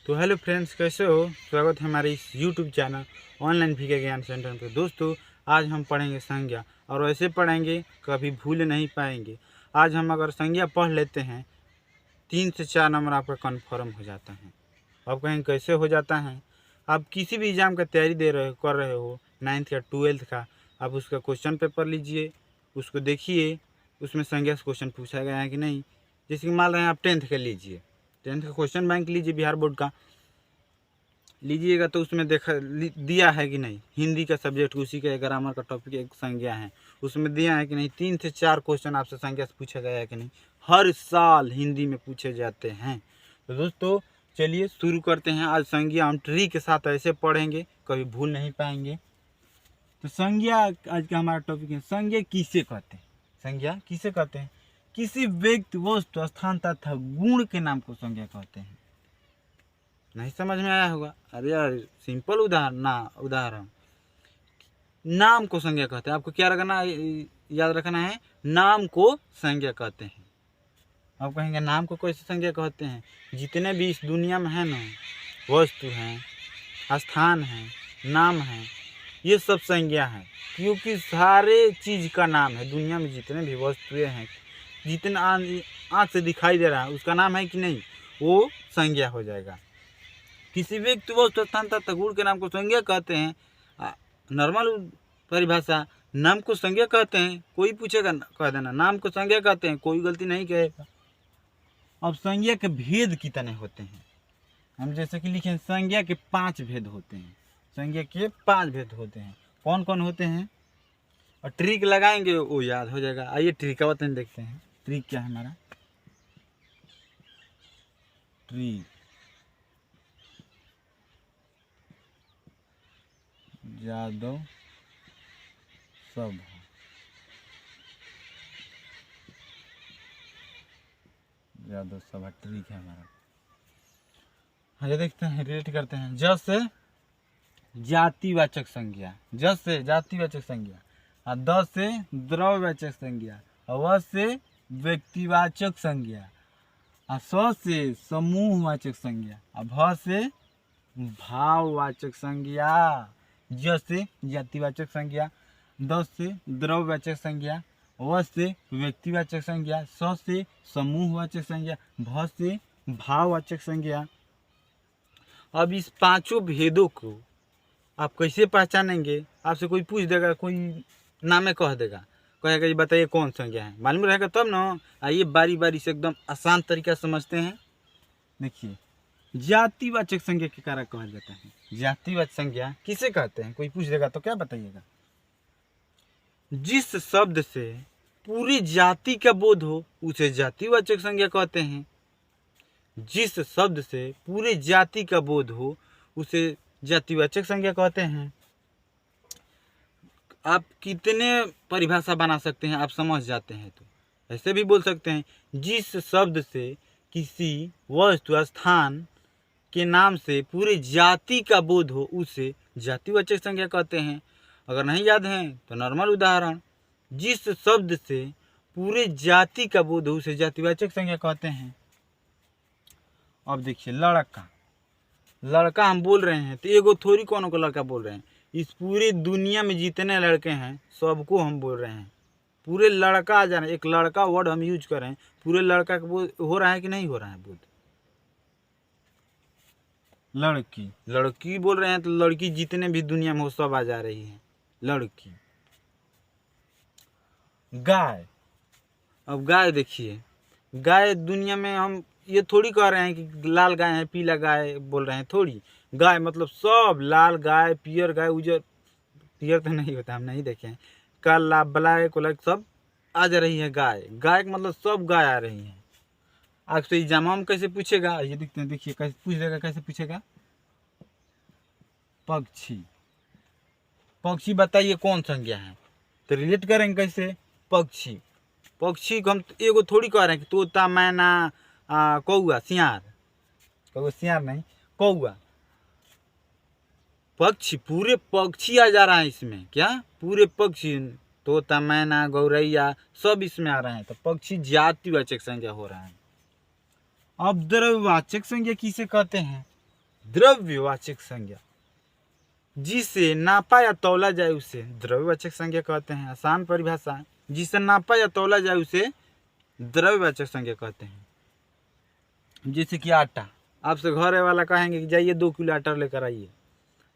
तो hello friends, कैसे हो। स्वागत है हमारे इस यूट्यूब चैनल ऑनलाइन वीके ज्ञान सेंटर पे। दोस्तों, आज हम पढ़ेंगे संज्ञा, और ऐसे पढ़ेंगे कभी भूल नहीं पाएंगे। आज हम अगर संज्ञा पढ़ लेते हैं 3 से 4 नंबर आपका कन्फर्म हो जाता है। आप कहेंगे कैसे हो जाता है। आप किसी भी एग्ज़ाम का तैयारी कर रहे हो, 9th का 12th का, आप उसका क्वेश्चन पेपर लीजिए, उसको देखिए, उसमें संज्ञा से क्वेश्चन पूछा गया है कि नहीं। जैसे कि मान रहे हैं आप 10th का लीजिए, 10th का क्वेश्चन बैंक लीजिए, बिहार बोर्ड का लीजिएगा तो उसमें दिया है कि नहीं। हिंदी का सब्जेक्ट, उसी का ग्रामर का टॉपिक एक संज्ञा है, उसमें दिया है कि नहीं। 3 से 4 क्वेश्चन आपसे संज्ञा से पूछा गया है कि नहीं। हर साल हिंदी में पूछे जाते हैं। तो दोस्तों चलिए शुरू करते हैं। आज संज्ञा हम ट्री के साथ ऐसे पढ़ेंगे, कभी भूल नहीं पाएंगे। तो संज्ञा आज का हमारा टॉपिक है। संज्ञा किसे कहते हैं? संज्ञा किसे कहते हैं? किसी व्यक्ति, वस्तु, स्थान तथा गुण के नाम को संज्ञा कहते हैं। नहीं समझ में आया होगा। अरे यार, सिंपल उदाहरण नाम को संज्ञा कहते हैं। आपको क्या याद रखना है, नाम को संज्ञा कहते हैं। आप कहेंगे नाम को कैसे संज्ञा कहते हैं? जितने भी इस दुनिया में है ना, वस्तु हैं, स्थान हैं, नाम हैं, ये सब संज्ञा है। क्योंकि सारे चीज का नाम है। दुनिया में जितने भी वस्तुएं हैं, जितना आँख से दिखाई दे रहा है, उसका नाम है कि नहीं, वो संज्ञा हो जाएगा। किसी व्यक्ति, वस्तु, स्थान तथा गुण के नाम को संज्ञा कहते हैं। नॉर्मल परिभाषा, नाम को संज्ञा कहते हैं। कोई पूछेगा कह देना नाम को संज्ञा कहते हैं, कोई गलती नहीं कहेगा। अब संज्ञा के भेद कितने होते हैं? हम जैसे कि लिखें, संज्ञा के 5 भेद होते हैं। संज्ञा के 5 भेद होते हैं। कौन कौन होते हैं? और ट्रिक लगाएंगे वो याद हो जाएगा। आइए ट्रिक का बटन देखते हैं। ट्रिक क्या है हमारा? ट्रिक यादव सभा, यादव सभा ट्रिक है हमारा। हाँ, देखते हैं, रिलेट करते हैं। जस से जातिवाचक संज्ञा, जस से जातिवाचक संज्ञा, और द से द्रव्यवाचक संज्ञा, और व से व्यक्तिवाचक संज्ञा, और स से समूहवाचक संज्ञा, और भ से भाववाचक संज्ञा। ज से जातिवाचक संज्ञा, द से द्रव्यवाचक संज्ञा, व से व्यक्तिवाचक संज्ञा, स से समूहवाचक संज्ञा, भ से भाववाचक संज्ञा। अब इस 5 भेदों को आप कैसे पहचानेंगे? आपसे कोई पूछ देगा, कोई नामे कह देगा, कहेगा ये बताइए कौन संज्ञा है, मालूम रहेगा तब ना। आइए बारी बारी से एकदम आसान तरीका समझते हैं। देखिए, जातिवाचक संज्ञा के कारक कहा जाता है। जातिवाचक संज्ञा किसे कहते हैं? कोई पूछ देगा तो क्या बताइएगा? जिस शब्द से पूरी जाति का बोध हो उसे जातिवाचक संज्ञा कहते हैं। जिस शब्द से पूरे जाति का बोध हो उसे जातिवाचक संज्ञा कहते हैं। आप कितने परिभाषा बना सकते हैं, आप समझ जाते हैं तो ऐसे भी बोल सकते हैं। जिस शब्द से किसी वस्तु, स्थान के नाम से पूरे जाति का बोध हो उसे जातिवाचक संज्ञा कहते हैं। अगर नहीं याद है तो नॉर्मल उदाहरण, जिस शब्द से पूरे जाति का बोध हो उसे जातिवाचक संज्ञा कहते हैं। अब देखिए, लड़का हम बोल रहे हैं तो एगो थोड़ी कोनो को लड़का बोल रहे हैं। इस पूरी दुनिया में जितने लड़के हैं सबको हम बोल रहे हैं। पूरे लड़का आ जा रहे हैं, एक लड़का वर्ड हम यूज कर रहे हैं, पूरे लड़का का बोध हो रहा है कि नहीं हो रहा है बोध? लड़की बोल रहे हैं तो लड़की जितने भी दुनिया में हो सब आ जा रही है। लड़की। गाय, अब गाय देखिए, गाय दुनिया में हम ये थोड़ी कह रहे हैं कि लाल गाय है, पीला गाय बोल रहे हैं, थोड़ी। गाय मतलब सब, लाल गाय, पियर गाय, उजर, पियर तो नहीं होता, हम नहीं देखे हैं, काला, ब्लैक व्लैक सब आ जा रही है गाय। गाय का मतलब सब गाय आ रही है। आपसे एग्जाम में कैसे पूछेगा, ये देखते हैं। देखिए कैसे पूछ देगा, कैसे पूछेगा? पक्षी, पक्षी बताइए कौन संज्ञा है? तो रिलेट करेंगे कैसे? पक्षी को हम एगो थोड़ी कह रहे हैं कि तोता, मैना, कौआ, सियार। कौआ सियार नहीं, कौआ। पक्षी, पूरे पक्षी आ जा रहा है इसमें। क्या? पूरे पक्षी, तोता, मैना, गौरैया सब इसमें आ रहे हैं। तो पक्षी जातिवाचक संज्ञा हो रहा है। अब द्रव्यवाचक संज्ञा किसे कहते हैं? द्रव्यवाचक संज्ञा, जिसे नापा या तौला जाए उसे द्रव्यवाचक संज्ञा कहते हैं। आसान परिभाषा, जिसे नापा या तौला जाए उसे द्रव्यवाचक संज्ञा कहते हैं। जैसे कि आटा, आपसे घर वाला कहेंगे कि जाइए 2 किलो आटा लेकर आइए,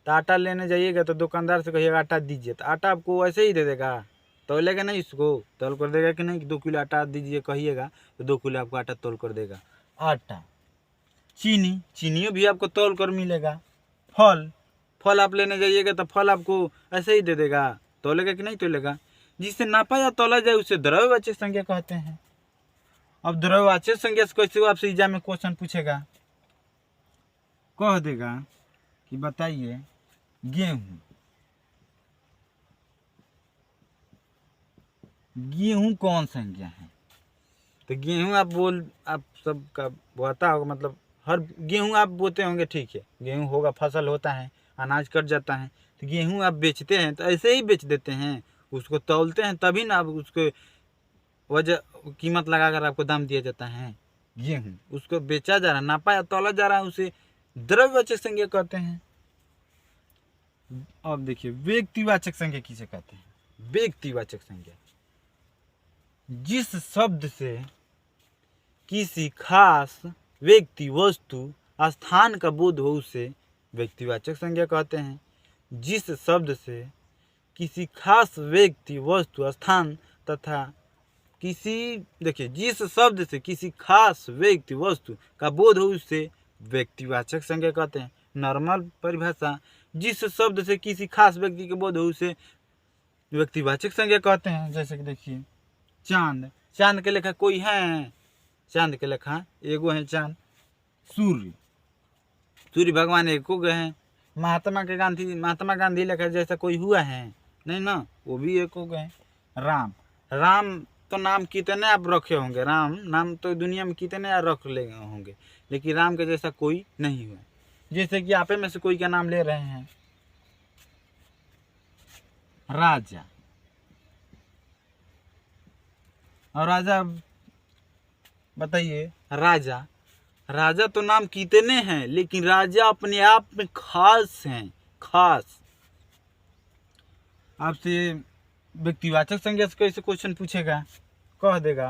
तो आटा लेने जाइएगा तो दुकानदार से कहिएगा आटा दीजिए, तो आटा आपको वैसे ही दे देगा, तौलेगा नहीं, इसको तौल कर देगा कि नहीं, 2 किलो आटा दीजिए कहिएगा तो 2 किलो आपको आटा तौल कर देगा। आटा। चीनी, चीनी भी आपको तौल कर मिलेगा। फल, फल आप लेने जाइएगा तो फल आपको ऐसे ही दे देगा, तौलेगा कि नहीं तौलेगा। जिससे नापा या तौला जाए उसे द्रव्यवाचक संज्ञा कहते हैं। अब द्रव्यवाचक संज्ञा से कैसे आपसे एग्जाम में क्वेश्चन पूछेगा, कह देगा कि बताइए गेहूं, गेहूं कौन संज्ञा है, तो गेहूं आप सबका बोता होगा, मतलब हर गेहूं आप बोते होंगे, ठीक है, गेहूं होगा, फसल होता है, अनाज कट जाता है, तो गेहूं आप बेचते हैं तो ऐसे ही बेच देते हैं, उसको तौलते हैं तभी ना आप उसको वजह कीमत लगाकर आपको दाम दिया जाता है। गेहूं उसको बेचा जा रहा है, नापा या तौला जा रहा है, उसे द्रव्यवाचक संज्ञा कहते हैं। अब देखिए व्यक्तिवाचक संज्ञा किसे कहते हैं। व्यक्तिवाचक संज्ञा, जिस शब्द से किसी खास व्यक्ति, वस्तु, स्थान का बोध हो उसे व्यक्तिवाचक संज्ञा कहते हैं। जिस शब्द से किसी खास व्यक्ति, वस्तु, स्थान तथा जिस शब्द से किसी खास व्यक्ति, वस्तु का बोध हो उसे व्यक्तिवाचक संज्ञा कहते हैं। नॉर्मल परिभाषा, जिस शब्द से किसी खास व्यक्ति के बोध हो उसे व्यक्तिवाचक संज्ञा कहते हैं। जैसे कि देखिए चांद, चांद के लेखा कोई है, चांद के लेखा एगो है चांद। सूर्य, सूर्य भगवान एको गए हैं। महात्मा गांधी लेखा जैसा कोई हुआ है नहीं ना, वो भी एक हो गए। राम, राम तो नाम कितने आप रखे होंगे, राम नाम तो दुनिया में कितने आप रख ले होंगे, लेकिन राम के जैसा कोई नहीं हुआ। जैसे कि आपे में से कोई का नाम ले रहे हैं, राजा, और राजा बताइए, राजा, राजा तो नाम कितने हैं, लेकिन राजा अपने आप में खास हैं, खास। आपसे व्यक्तिवाचक संज्ञा से कैसे क्वेश्चन पूछेगा, कह देगा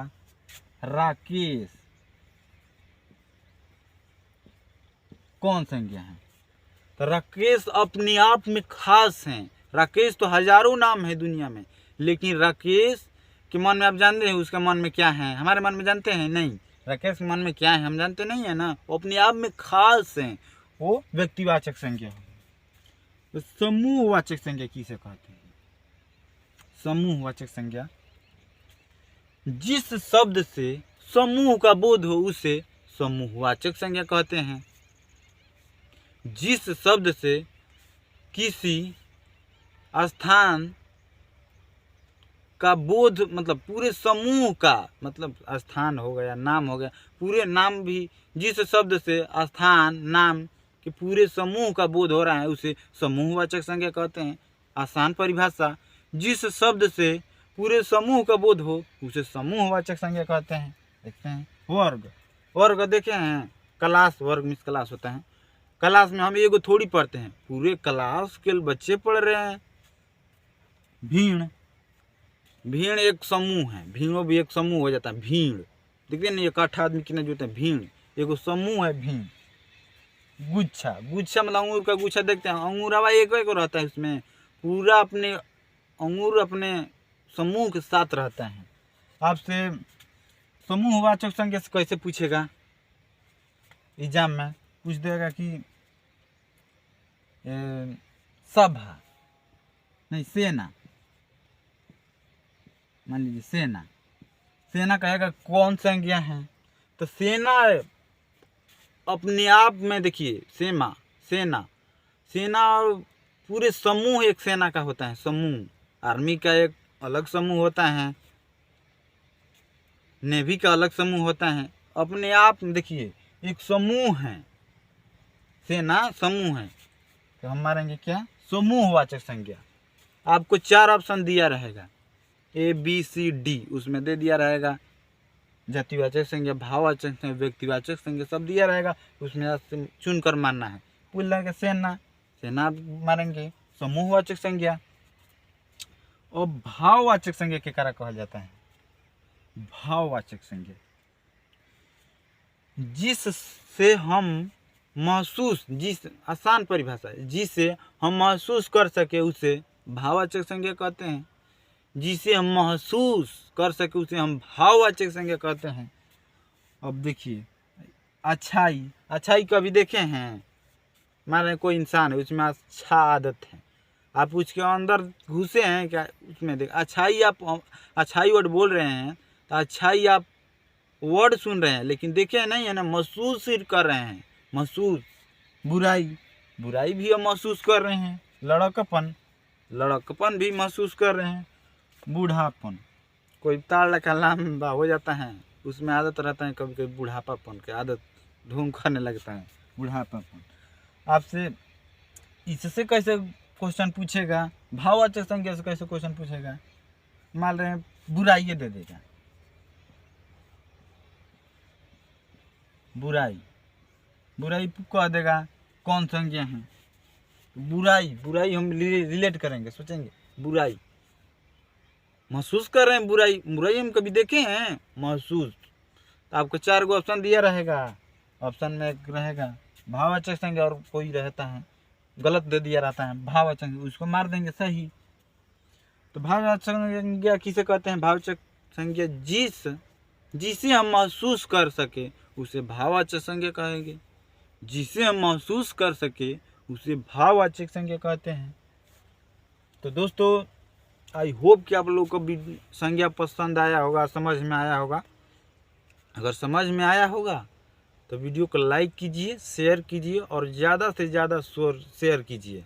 राकेश कौन संज्ञा है, तो राकेश अपने आप में खास हैं। राकेश तो हजारों नाम है दुनिया में, लेकिन राकेश के मन में आप जानते हैं उसका मन में क्या है, हमारे मन में जानते हैं नहीं, राकेश के मन में क्या है हम जानते नहीं है ना, वो अपने आप में खास हैं, वो व्यक्तिवाचक संज्ञा है। तो समूहवाचक संज्ञा किसे कहते हैं। समूहवाचक संज्ञा, जिस शब्द से समूह का बोध हो उसे समूहवाचक संज्ञा कहते हैं। जिस शब्द से किसी स्थान का बोध, मतलब पूरे समूह का, मतलब स्थान हो गया, नाम हो गया, पूरे नाम भी, जिस शब्द से स्थान, नाम के पूरे समूह का बोध हो रहा है उसे समूहवाचक संज्ञा कहते हैं। आसान परिभाषा, जिस शब्द से पूरे समूह का बोध हो उसे समूहवाचक संज्ञा कहते हैं। देखते हैं वर्ग, वर्ग देखे हैं, क्लास, वर्ग मिस क्लास होता है। क्लास में हम एगो थोड़ी पढ़ते हैं, पूरे क्लास के बच्चे पढ़ रहे हैं। भीड़, भीड़ एक समूह है, भीड़ों भी एक समूह हो जाता है। भीड़ देखिए ना, 1 आदमी कितने जुड़ते हैं, भीड़ एगो समूह है। भीड़, गुच्छा, गुच्छा मतलब अंगूर का गुच्छा, देखते हैं अंगूर हवा एक रहता है, उसमें पूरा अपने अंगूर अपने समूह के साथ रहता है। आपसे समूहवाचक संज्ञा से कैसे पूछेगा, एग्जाम में पूछ देगा कि सभा नहीं, सेना, मान लीजिए सेना, सेना कहेगा कौन संज्ञा है, तो सेना अपने आप में देखिए, सेना, सेना और पूरे समूह एक सेना का होता है। समूह, आर्मी का एक अलग समूह होता है, नेवी का अलग समूह होता है। अपने आप में देखिए एक समूह है, सेना समूह है, तो हम मारेंगे क्या, समूहवाचक संज्ञा। आपको 4 ऑप्शन दिया रहेगा, ABCD, उसमें दे दिया रहेगा जातिवाचक संज्ञा, भाववाचक संज्ञा, व्यक्तिवाचक संज्ञा सब दिया रहेगा, उसमें चुन कर मानना है। बोल के सेना, सेना मारेंगे। समूहवाचक संज्ञा और भाववाचक संज्ञा के कारण कहा जाता है। भाववाचक संज्ञा जिससे हम महसूस, जिस आसान परिभाषा है, जिसे हम महसूस कर सके उसे भाववाचक संज्ञा कहते हैं। जिसे हम महसूस कर सके उसे हम भाववाचक संज्ञा कहते हैं। अब देखिए अच्छाई, अच्छाई कभी देखे हैं? मान रहे कोई इंसान है, उसमें अच्छा आदत है, आप उसके अंदर घुसे हैं क्या? उसमें देख अच्छाई, आप अच्छाई वर्ड बोल रहे हैं तो अच्छाई आप वर्ड सुन रहे हैं लेकिन देखे नहीं है ना, महसूस कर रहे हैं। महसूस। बुराई, बुराई भी हम महसूस कर रहे हैं। लड़कपन, लड़कपन भी महसूस कर रहे हैं। बूढ़ापन, कोई ताड़ का लंबा हो जाता है, उसमें आदत रहता है कभी कभी बुढ़ापापन की आदत ढूंढ करने लगता है, बुढ़ापापन। आपसे इससे कैसे क्वेश्चन पूछेगा? भाववाचक संज्ञा से कैसे क्वेश्चन पूछेगा? मान रहे हैं बुराई दे देगा, बुराई, बुराई कह देगा कौन संज्ञा है? बुराई, बुराई हम रिलेट करेंगे, सोचेंगे बुराई, महसूस कर रहे हैं बुराई, बुराई हम कभी देखे हैं? महसूस। तो आपको 4 गो ऑप्शन दिया रहेगा, ऑप्शन में एक रहेगा भाववाचक संज्ञा और कोई रहता है गलत दे दिया रहता है भाववाचक, उसको मार देंगे सही। तो भाववाचक संज्ञा किसे कहते हैं? भाववाचक संज्ञा जिसे हम महसूस कर सके उसे भाववाचक संज्ञा कहेंगे। जिसे हम महसूस कर सके उसे भाववाचक संज्ञा कहते हैं। तो दोस्तों आई होप कि आप लोगों को संज्ञा पसंद आया होगा, समझ में आया होगा। अगर समझ में आया होगा तो वीडियो को लाइक कीजिए, शेयर कीजिए और ज़्यादा से ज़्यादा शेयर कीजिए।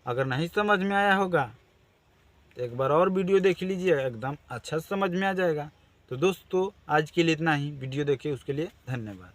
अगर नहीं समझ में आया होगा तो एक बार और वीडियो देख लीजिए, एकदम अच्छा समझ में आ जाएगा। तो दोस्तों आज के लिए इतना ही। वीडियो देखिए उसके लिए धन्यवाद।